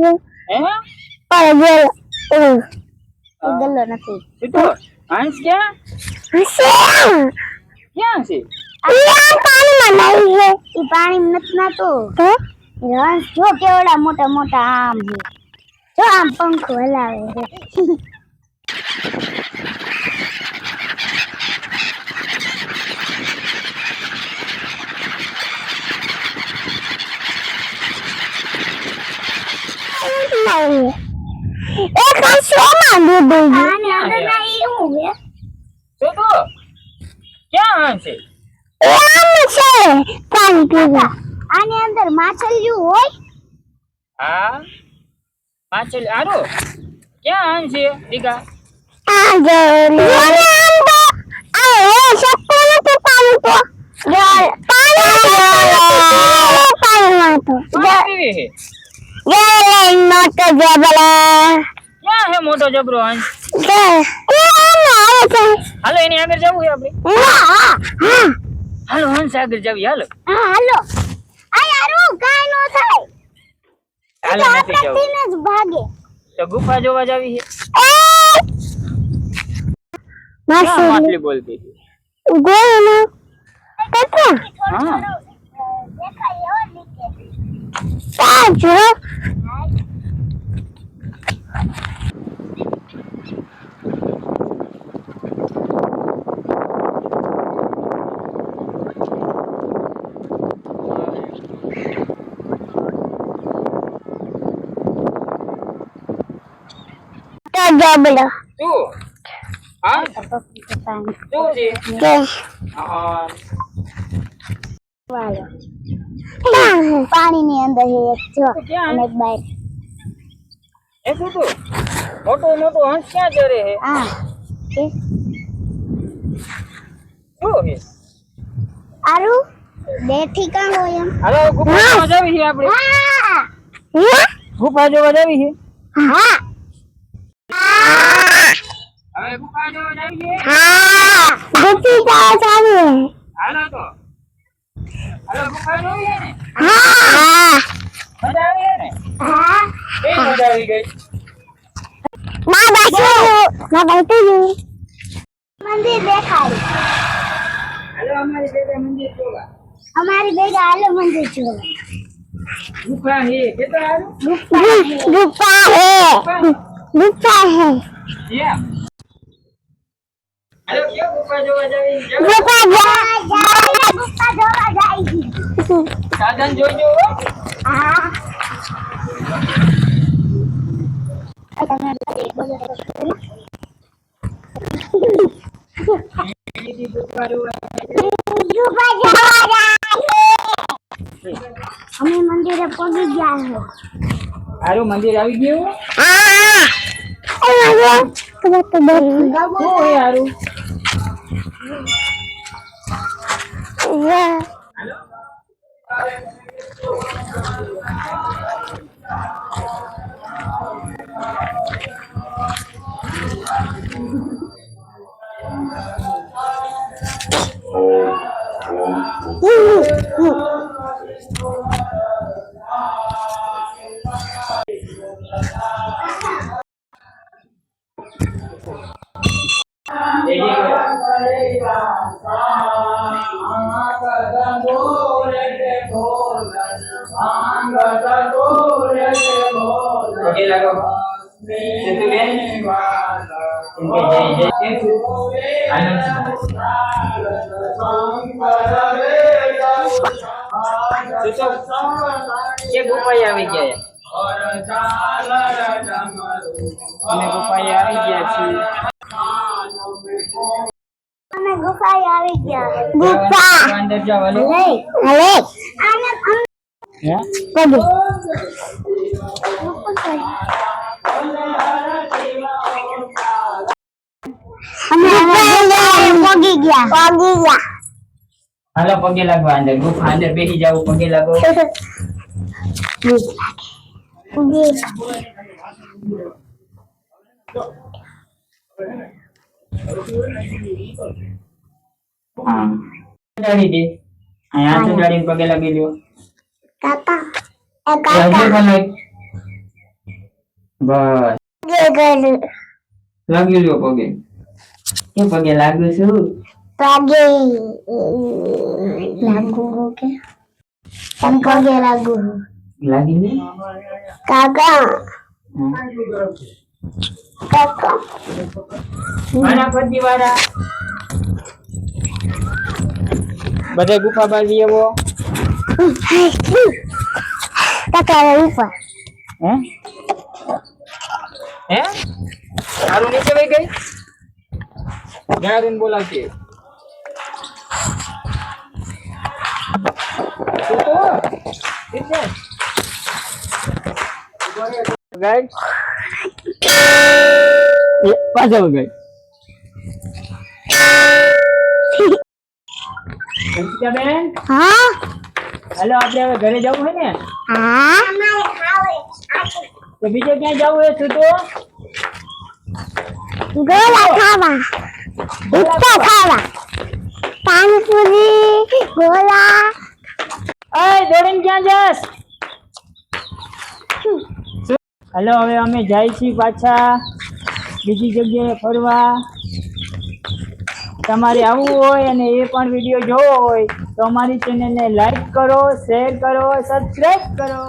હે પર ગલ્લો નથી તો હંસ ક્યાં ક્યાં છે પાણીમાં નાઈ છે ઈ પાણી નથી નાતો તો હંસ જો કેવડા મોટા મોટા આમ છે જો આમ પંખ હલાવે છે એક શોમાં દૂધ આને અંદર ના ઈ હું છે તો ક્યાં હંસ છે આમ છે પાણી પીવા આની અંદર માછલીયું હોય હા પાછળ આરો ક્યાં હંસ છે દીકા આ જો આ શકતો નથી પાણી તો પાણીમાં તો પાણી પીવે મોટો જબલા ક્યાં હે મોટો જબરો હંસ હાલો એની આગળ જવું છે આપણે હાલો હંસ આગળ જવી હાલો હાલો આ યારું કાઈ નો થાય હાલો નથી જવું તેને જ ભાગે તો ગુફા જોવા જાવી છે માછલી બોલતી હતી ગોળનો કતા હા દેખાય એવો નીચે સાજો જબલો શું હા શું છે હા પાણી ની અંદર એક જો અને એક બાર એ શું મોટો મોટો હંસ ક્યાં ચરે છે હા શું છે આરુ બે ઠીકાણ હોય એમ હાલો ગુફા જોવા જાવી છે આપણે હા ગુફા જોવા જાવી છે હા હવે ગુફા જોવા જાવી છે હા ગુફી જાવ ચાલે હાલો તો હાલો ગુફા જોવી છે ને હા મજા આવી છે ને હા કઈ મજા આવી ગઈ ના બાજુ મંદિર દેખાય હાલો અમારી ભેગા મંદિર જોવા हमारी बेटा आलो मंदिर चलो ગુફા છે કેટલા હાલો गुफा है યા હાલો ક્યાં ગુફા જોવા જાવી છે गुफा जोवा जाएगी સાધન જોઈજો हाँ ગુફા જોવા गुफा जोवा जाएगी हमें मंदिर पहुंच गया है હારું મંદિર આવી ગયું हाँ શું હે હારું પગે લાગો સેતુબેન ઇનકે જય જય કેમ છો આનંદ છે કે ગુફાએ આવી ગયા અમે ગુફાએ આવી ગયા છીએ हमें गुफा આવી ગયા गुफा અંદર જાવ હાલો हले आने હે पगे हमें पगी गया હાલો પગે લાગવા અંદર ગુફા અંદર બેસી જાવ પગે લાગો पगे હા ચડાડી દે અહીંયા ચડાડીને પગે લાગી લ્યો काका હજી બોલો બસ જે કરું લાગી લ્યો પગે. કે પગે લાગુ છું? પગે લાગુ કે તમ પગે લાગુ લાગી ને? કાકા કાકા મારા પતિ વાળા બધે ગુફા બાજી આવો. કાકા ઉપર હે હે તારું નીચે વઈ ગઈ? ગાડીને બોલાવતી. પાછા ગઈ. બેન હા હાલો આપણે હવે ઘરે જવું છે ને હા તો બીજે ક્યાં જવું છે છૂટો? ગોલા ખાવા હિપ્પા ખાવા પાણીપુરી ગોલા અય દોડીને ક્યાં જાસ? હાલો હવે અમે જાય છીએ પાછા બીજી જગ્યાએ ફરવા. તમારે આવવું હોય અને એ પણ વિડીયો જોવો હોય તો અમારી ચેનલને લાઈક કરો, શેર કરો, સબસ્ક્રાઇબ કરો.